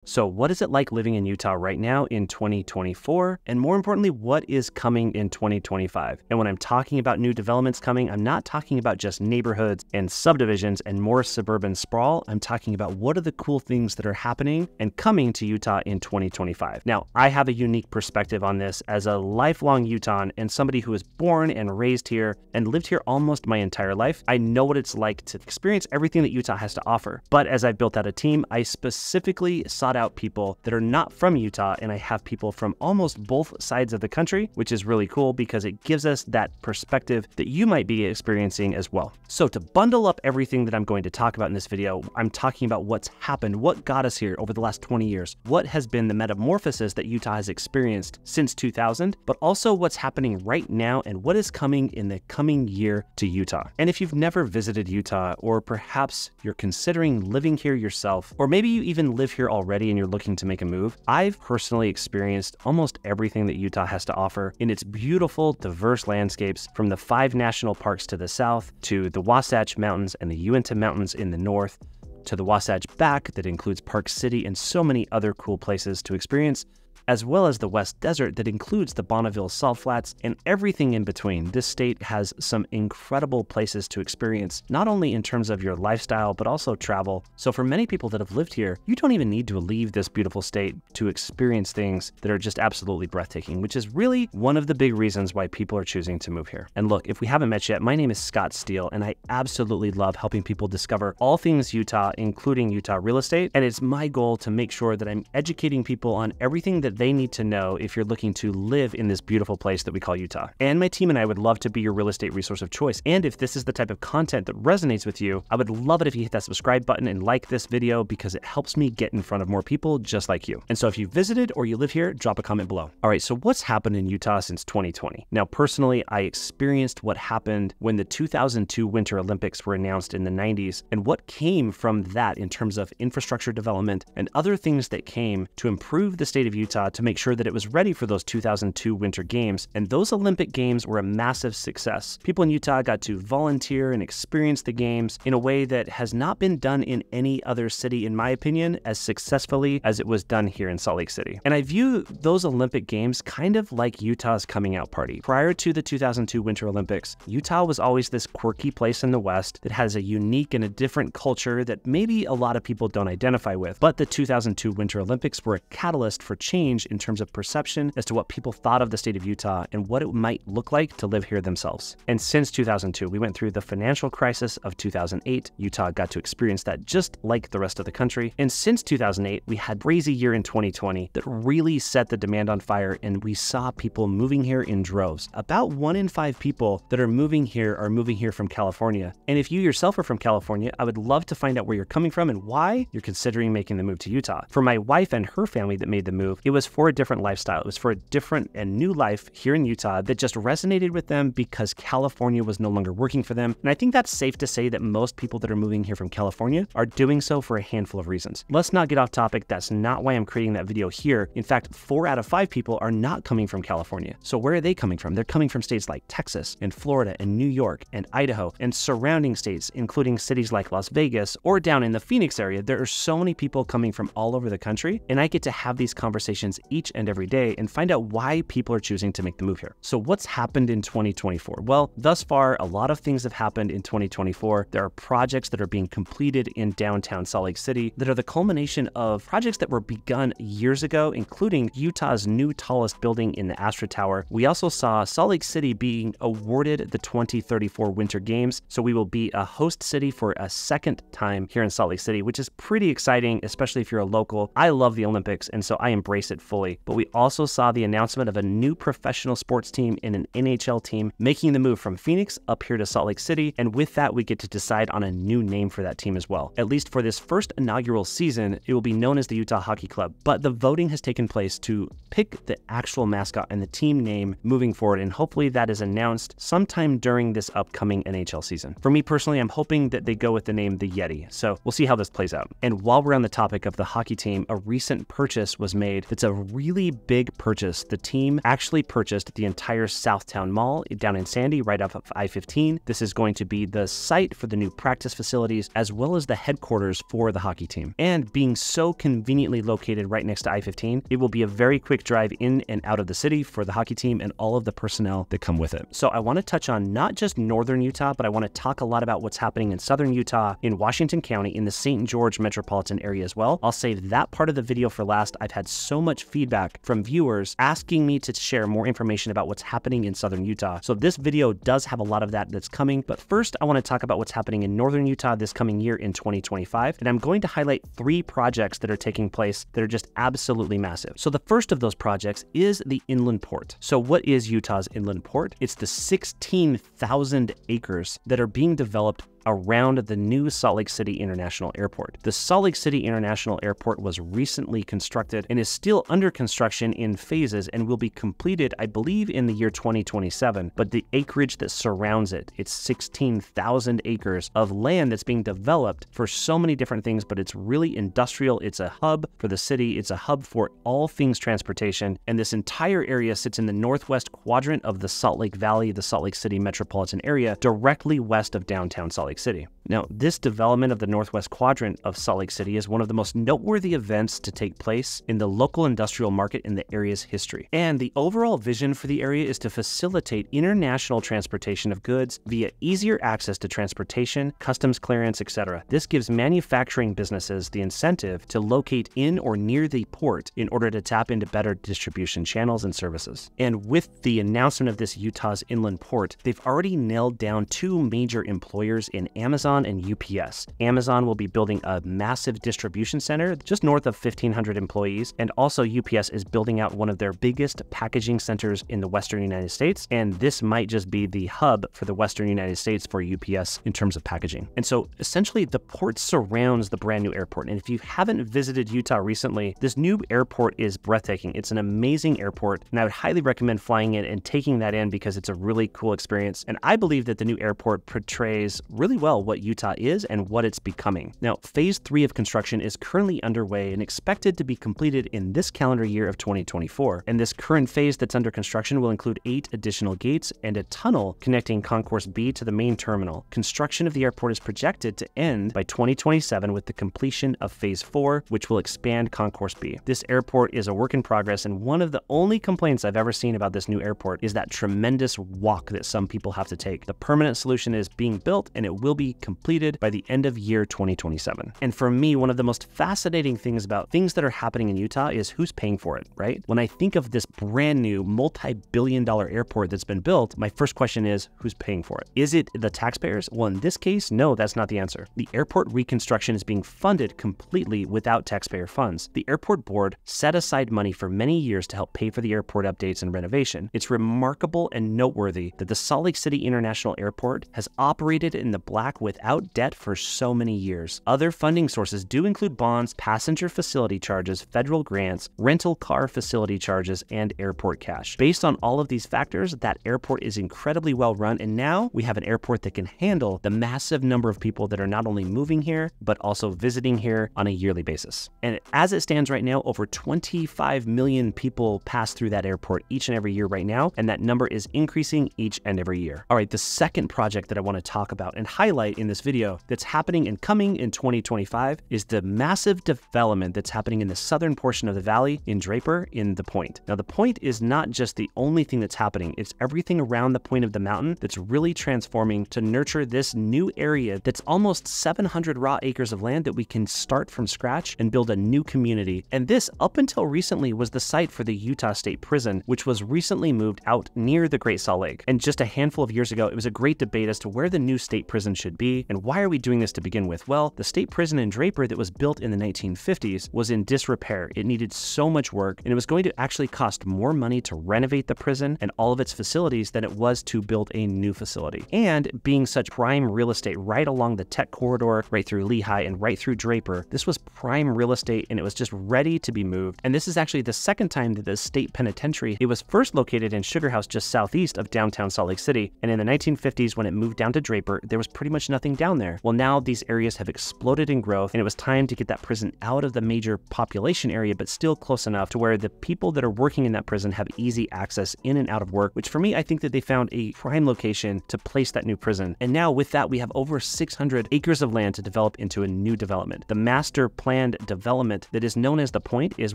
So what is it like living in Utah right now in 2024? And more importantly, what is coming in 2025? And when I'm talking about new developments coming, I'm not talking about just neighborhoods and subdivisions and more suburban sprawl. I'm talking about what are the cool things that are happening and coming to Utah in 2025. Now, I have a unique perspective on this as a lifelong Utahn and somebody who was born and raised here and lived here almost my entire life. I know what it's like to experience everything that Utah has to offer. But as I built out a team, I specifically sought out people that are not from Utah, and I have people from almost both sides of the country, which is really cool because it gives us that perspective that you might be experiencing as well. So to bundle up everything that I'm going to talk about in this video, I'm talking about what's happened, what got us here over the last 20 years, what has been the metamorphosis that Utah has experienced since 2000, but also what's happening right now and what is coming in the coming year to Utah. And if you've never visited Utah, or perhaps you're considering living here yourself, or maybe you even live here already and you're looking to make a move, I've personally experienced almost everything that Utah has to offer in its beautiful, diverse landscapes, from the 5 national parks to the south, to the Wasatch Mountains and the Uinta Mountains in the north, to the Wasatch Back that includes Park City and so many other cool places to experience, as well as the West Desert that includes the Bonneville Salt Flats and everything in between. This state has some incredible places to experience, not only in terms of your lifestyle, but also travel. So for many people that have lived here, you don't even need to leave this beautiful state to experience things that are just absolutely breathtaking, which is really one of the big reasons why people are choosing to move here. And look, if we haven't met yet, my name is Scott Steele, and I absolutely love helping people discover all things Utah, including Utah real estate. And it's my goal to make sure that I'm educating people on everything that they need to know if you're looking to live in this beautiful place that we call Utah. And my team and I would love to be your real estate resource of choice. And if this is the type of content that resonates with you, I would love it if you hit that subscribe button and like this video, because it helps me get in front of more people just like you. And so if you visited or you live here, drop a comment below. All right, so what's happened in Utah since 2020? Now, personally, I experienced what happened when the 2002 Winter Olympics were announced in the 90s, and what came from that in terms of infrastructure development and other things that came to improve the state of Utah to make sure that it was ready for those 2002 Winter Games. And those Olympic Games were a massive success. People in Utah got to volunteer and experience the games in a way that has not been done in any other city, in my opinion, as successfully as it was done here in Salt Lake City. And I view those Olympic Games kind of like Utah's coming out party. Prior to the 2002 Winter Olympics, Utah was always this quirky place in the West that has a unique and a different culture that maybe a lot of people don't identify with. But the 2002 Winter Olympics were a catalyst for change in terms of perception as to what people thought of the state of Utah and what it might look like to live here themselves. And since 2002, we went through the financial crisis of 2008. Utah got to experience that just like the rest of the country. And since 2008, we had a crazy year in 2020 that really set the demand on fire, and we saw people moving here in droves. About 1 in 5 people that are moving here from California. And if you yourself are from California, I would love to find out where you're coming from and why you're considering making the move to Utah. For my wife and her family that made the move, it was for a different lifestyle. It was for a different and new life here in Utah that just resonated with them because California was no longer working for them. And I think that's safe to say that most people that are moving here from California are doing so for a handful of reasons. Let's not get off topic. That's not why I'm creating that video here. In fact, 4 out of 5 people are not coming from California. So where are they coming from? They're coming from states like Texas and Florida and New York and Idaho and surrounding states, including cities like Las Vegas or down in the Phoenix area. There are so many people coming from all over the country, and I get to have these conversations each and every day and find out why people are choosing to make the move here. So what's happened in 2024? Well, thus far, a lot of things have happened in 2024. There are projects that are being completed in downtown Salt Lake City that are the culmination of projects that were begun years ago, including Utah's new tallest building in the Astra Tower. We also saw Salt Lake City being awarded the 2034 Winter Games, so we will be a host city for a second time here in Salt Lake City, which is pretty exciting, especially if you're a local. I love the Olympics, and so I embrace it fully. But we also saw the announcement of a new professional sports team and an NHL team making the move from Phoenix up here to Salt Lake City, and with that, we get to decide on a new name for that team as well. At least for this first inaugural season, it will be known as the Utah Hockey Club, but the voting has taken place to pick the actual mascot and the team name moving forward, and hopefully that is announced sometime during this upcoming NHL season. For me personally, I'm hoping that they go with the name the Yeti, so we'll see how this plays out. And while we're on the topic of the hockey team, a recent purchase was made that's a a really big purchase. The team actually purchased the entire Southtown Mall down in Sandy, right off of I-15. This is going to be the site for the new practice facilities, as well as the headquarters for the hockey team. And being so conveniently located right next to I-15, it will be a very quick drive in and out of the city for the hockey team and all of the personnel that come with it. So I want to touch on not just northern Utah, but I want to talk a lot about what's happening in southern Utah, in Washington County, in the St. George metropolitan area as well. I'll save that part of the video for last. I've had so much feedback from viewers asking me to share more information about what's happening in southern Utah. So this video does have a lot of that's coming. But first, I want to talk about what's happening in northern Utah this coming year in 2025. And I'm going to highlight 3 projects that are taking place that are just absolutely massive. So the first of those projects is the inland port. So what is Utah's inland port? It's the 16,000 acres that are being developed around the new Salt Lake City International Airport. The Salt Lake City International Airport was recently constructed and is still under construction in phases and will be completed, I believe, in the year 2027. But the acreage that surrounds it, it's 16,000 acres of land that's being developed for so many different things, but it's really industrial. It's a hub for the city. It's a hub for all things transportation. And this entire area sits in the northwest quadrant of the Salt Lake Valley, the Salt Lake City metropolitan area, directly west of downtown Salt Lake City. Now, this development of the northwest quadrant of Salt Lake City is one of the most noteworthy events to take place in the local industrial market in the area's history. And the overall vision for the area is to facilitate international transportation of goods via easier access to transportation, customs clearance, etc. This gives manufacturing businesses the incentive to locate in or near the port in order to tap into better distribution channels and services. And with the announcement of this Utah's inland port, they've already nailed down 2 major employers in Amazon and UPS. Amazon will be building a massive distribution center just north of 1,500 employees, and also UPS is building out one of their biggest packaging centers in the Western United States, and this might just be the hub for the Western United States for UPS in terms of packaging. And so essentially the port surrounds the brand new airport, and if you haven't visited Utah recently, this new airport is breathtaking. It's an amazing airport, and I would highly recommend flying in and taking that in because it's a really cool experience, and I believe that the new airport portrays really well what Utah is and what it's becoming. Now, phase 3 of construction is currently underway and expected to be completed in this calendar year of 2024. And this current phase that's under construction will include 8 additional gates and a tunnel connecting Concourse B to the main terminal. Construction of the airport is projected to end by 2027 with the completion of phase 4, which will expand Concourse B. This airport is a work in progress, and one of the only complaints I've ever seen about this new airport is that tremendous walk that some people have to take. The permanent solution is being built, and it will be completed by the end of year 2027. And for me, one of the most fascinating things about things that are happening in Utah is who's paying for it, right? When I think of this brand new multi-billion-dollar airport that's been built, my first question is, who's paying for it? Is it the taxpayers? Well, in this case, no, that's not the answer. The airport reconstruction is being funded completely without taxpayer funds. The airport board set aside money for many years to help pay for the airport updates and renovation. It's remarkable and noteworthy that the Salt Lake City International Airport has operated in the black without debt for so many years. Other funding sources do include bonds, passenger facility charges, federal grants, rental car facility charges, and airport cash. Based on all of these factors, that airport is incredibly well run, and now we have an airport that can handle the massive number of people that are not only moving here, but also visiting here on a yearly basis. And as it stands right now, over 25 million people pass through that airport each and every year right now, and that number is increasing each and every year. All right, the second project that I want to talk about and highlight in this video that's happening and coming in 2025 is the massive development that's happening in the southern portion of the valley in Draper in the Point. Now, the Point is not just the only thing that's happening, it's everything around the point of the mountain that's really transforming to nurture this new area that's almost 700 raw acres of land that we can start from scratch and build a new community. And this, up until recently, was the site for the Utah State Prison, which was recently moved out near the Great Salt Lake. And just a handful of years ago, it was a great debate as to where the new state prison should be, and why are we doing this to begin with? Well, the state prison in Draper that was built in the 1950s was in disrepair. It needed so much work, and it was going to actually cost more money to renovate the prison and all of its facilities than it was to build a new facility. And being such prime real estate right along the tech corridor, right through Lehigh and right through Draper, this was prime real estate, and it was just ready to be moved. And this is actually the second time that the state penitentiary, it was first located in Sugar House just southeast of downtown Salt Lake City, and in the 1950s when it moved down to Draper, there was pretty much nothing down there. Well, now these areas have exploded in growth, and it was time to get that prison out of the major population area, but still close enough to where the people that are working in that prison have easy access in and out of work, which for me, I think that they found a prime location to place that new prison. And now with that, we have over 600 acres of land to develop into a new development. The master planned development that is known as The Point is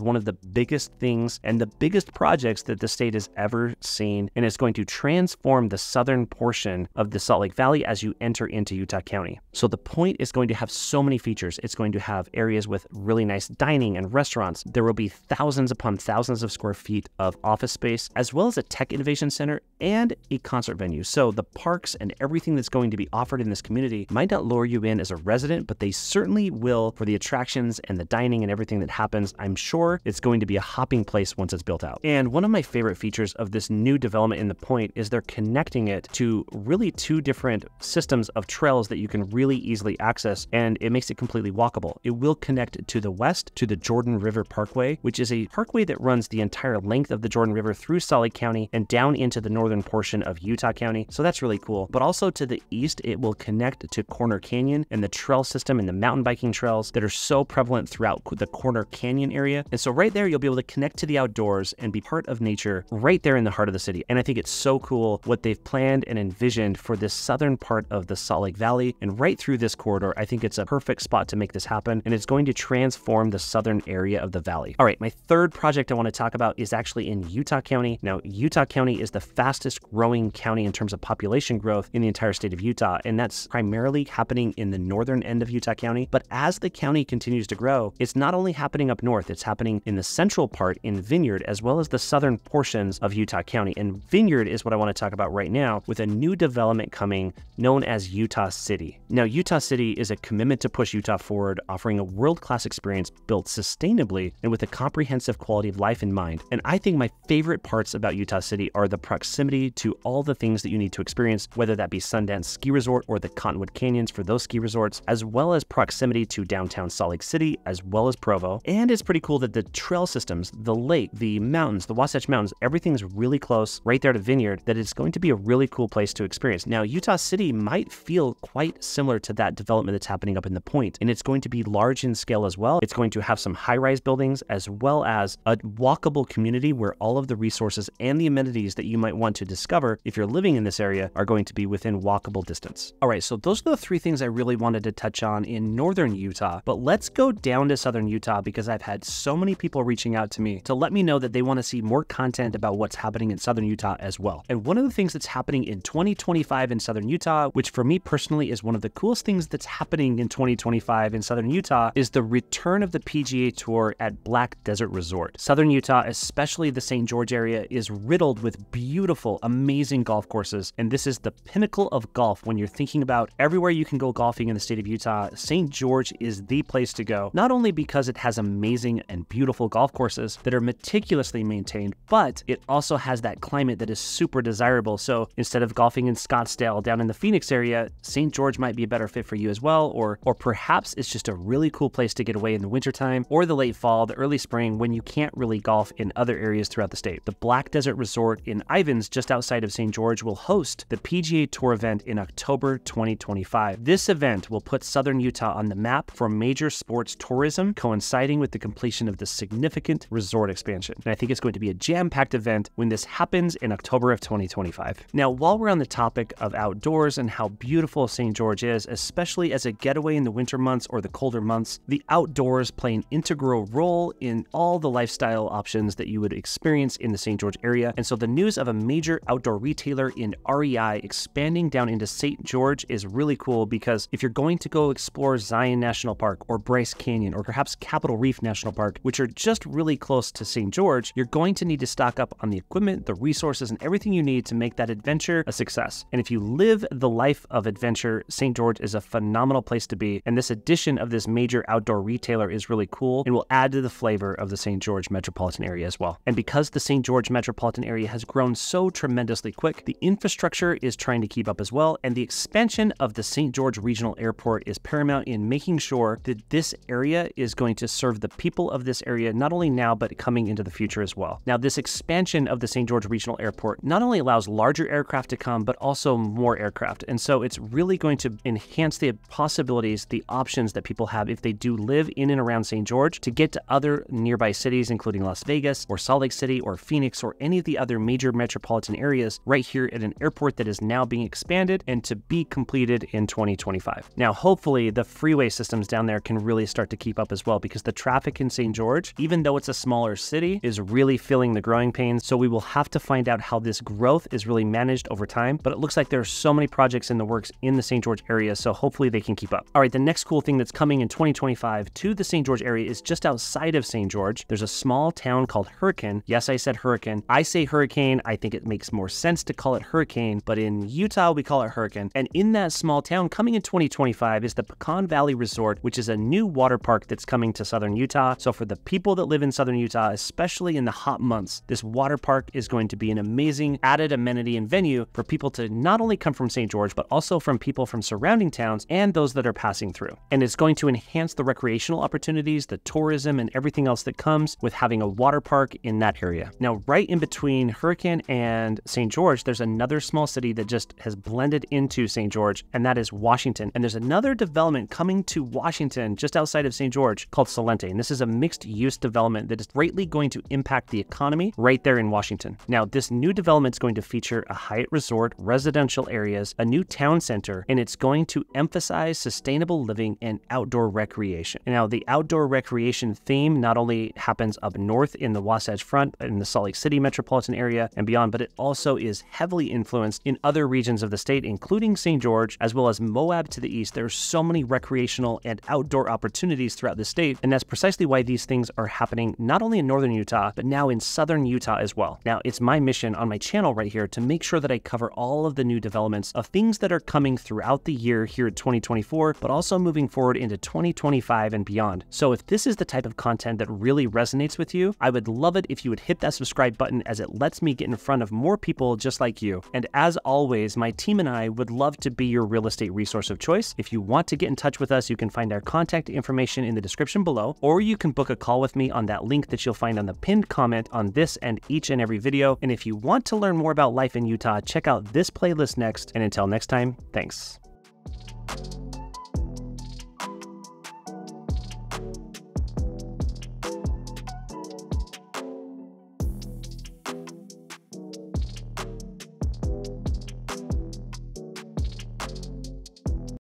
one of the biggest things and the biggest projects that the state has ever seen, and it's going to transform the southern portion of the Salt Lake Valley as you enter into Utah County. So The Point is going to have so many features. It's going to have areas with really nice dining and restaurants. There will be thousands upon thousands of square feet of office space, as well as a tech innovation center and a concert venue. So the parks and everything that's going to be offered in this community might not lure you in as a resident, but they certainly will for the attractions and the dining and everything that happens. I'm sure it's going to be a hopping place once it's built out. And one of my favorite features of this new development in The Point is they're connecting it to really two different systems of trails that you can really easily access, and it makes it completely walkable. It will connect to the west to the Jordan River Parkway, which is a parkway that runs the entire length of the Jordan River through Salt Lake County and down into the northern portion of Utah County. So that's really cool. But also to the east, it will connect to Corner Canyon and the trail system and the mountain biking trails that are so prevalent throughout the Corner Canyon area. And so right there, you'll be able to connect to the outdoors and be part of nature right there in the heart of the city. And I think it's so cool what they've planned and envisioned for this southern part of the Salt Lake Valley and right through this corridor. I think it's a perfect spot to make this happen, and it's going to transform the southern area of the valley. All right, my third project I want to talk about is actually in Utah County. Now, Utah County is the fastest growing county in terms of population growth in the entire state of Utah, and that's primarily happening in the northern end of Utah County. But as the county continues to grow, it's not only happening up north, it's happening in the central part in Vineyard, as well as the southern portions of Utah County. And Vineyard is what I want to talk about right now, with a new development coming known as Utah City. Now, Utah City is a commitment to push Utah forward, offering a world-class experience built sustainably and with a comprehensive quality of life in mind. And I think my favorite parts about Utah City are the proximity to all the things that you need to experience, whether that be Sundance Ski Resort or the Cottonwood Canyons for those ski resorts, as well as proximity to downtown Salt Lake City, as well as Provo. And it's pretty cool that the trail systems, the lake, the mountains, the Wasatch Mountains, everything's really close right there to Vineyard, that it's going to be a really cool place to experience. Now, Utah City might feel quite similar to that development that's happening up in The Point, and it's going to be large in scale as well. It's going to have some high-rise buildings as well as a walkable community where all of the resources and the amenities that you might want to discover if you're living in this area are going to be within walkable distance. All right, so those are the three things I really wanted to touch on in northern Utah, but let's go down to southern Utah because I've had so many people reaching out to me to let me know that they want to see more content about what's happening in southern Utah as well. And one of the things that's happening in 2025 in southern Utah, which for me personally is one of the coolest things that's happening in 2025 in southern Utah, is the return of the PGA Tour at Black Desert Resort. Southern Utah, especially the St. George area, is riddled with beautiful, amazing golf courses, and this is the pinnacle of golf when you're thinking about everywhere you can go golfing in the state of Utah. St. George is the place to go, not only because it has amazing and beautiful golf courses that are meticulously maintained, but it also has that climate that is super desirable. So instead of golfing in Scottsdale down in the Phoenix area, St. George might be a better fit for you as well, or perhaps it's just a really cool place to get away in the wintertime or the late fall, the early spring, when you can't really golf in other areas throughout the state. The Black Desert Resort in Ivins, just outside of St. George, will host the PGA Tour event in October 2025. This event will put southern Utah on the map for major sports tourism, coinciding with the completion of the significant resort expansion. And I think it's going to be a jam-packed event when this happens in October of 2025. Now, while we're on the topic of outdoors and how beautiful St. George is, especially as a getaway in the winter months or the colder months, the outdoors play an integral role in all the lifestyle options that you would experience in the St. George area. And so the news of a major outdoor retailer in REI expanding down into St. George is really cool, because if you're going to go explore Zion National Park or Bryce Canyon or perhaps Capitol Reef National Park, which are just really close to St. George, you're going to need to stock up on the equipment, the resources, and everything you need to make that adventure a success. And if you live the life of adventure, St. George is a phenomenal place to be. And this addition of this major outdoor retailer is really cool and will add to the flavor of the St. George metropolitan area as well. And because the St. George metropolitan area has grown so tremendously quick, the infrastructure is trying to keep up as well. And the expansion of the St. George Regional Airport is paramount in making sure that this area is going to serve the people of this area, not only now, but coming into the future as well. Now, this expansion of the St. George Regional Airport not only allows larger aircraft to come, but also more aircraft. And so it's really going to enhance the possibilities, the options that people have if they do live in and around St. George to get to other nearby cities, including Las Vegas or Salt Lake City or Phoenix or any of the other major metropolitan areas right here at an airport that is now being expanded and to be completed in 2025. Now, hopefully the freeway systems down there can really start to keep up as well, because the traffic in St. George, even though it's a smaller city, is really feeling the growing pains. So we will have to find out how this growth is really managed over time, but it looks like there are so many projects in the works in the St. George area, so hopefully they can keep up. All right, the next cool thing that's coming in 2025 to the St. George area is just outside of St. George. There's a small town called Hurricane. Yes, I said Hurricane. I say Hurricane. I think it makes more sense to call it Hurricane, but in Utah, we call it Hurricane. And in that small town coming in 2025 is the Pecan Valley Resort, which is a new water park that's coming to southern Utah. So for the people that live in southern Utah, especially in the hot months, this water park is going to be an amazing added amenity and venue for people to not only come from St. George, but also from people from surrounding towns and those that are passing through. And it's going to enhance the recreational opportunities, the tourism, and everything else that comes with having a water park in that area. Now, right in between Hurricane and St. George, there's another small city that just has blended into St. George, and that is Washington. And there's another development coming to Washington just outside of St. George called Salente. And this is a mixed-use development that is greatly going to impact the economy right there in Washington. Now, this new development is going to feature a Hyatt Resort, residential areas, a new town center, and it's going to emphasize sustainable living and outdoor recreation. And now, the outdoor recreation theme not only happens up north in the Wasatch Front, in the Salt Lake City metropolitan area and beyond, but it also is heavily influenced in other regions of the state, including St. George, as well as Moab to the east. There are so many recreational and outdoor opportunities throughout the state, and that's precisely why these things are happening not only in northern Utah, but now in southern Utah as well. Now, it's my mission on my channel right here to make sure that I cover all of the new developments of things that are coming throughout the year here at 2024, but also moving forward into 2025 and beyond. So if this is the type of content that really resonates with you, I would love it if you would hit that subscribe button, as it lets me get in front of more people just like you. And as always, my team and I would love to be your real estate resource of choice. If you want to get in touch with us, you can find our contact information in the description below, or you can book a call with me on that link that you'll find on the pinned comment on this and each and every video. And if you want to learn more about life in Utah, check out this playlist next. And until next time, thanks.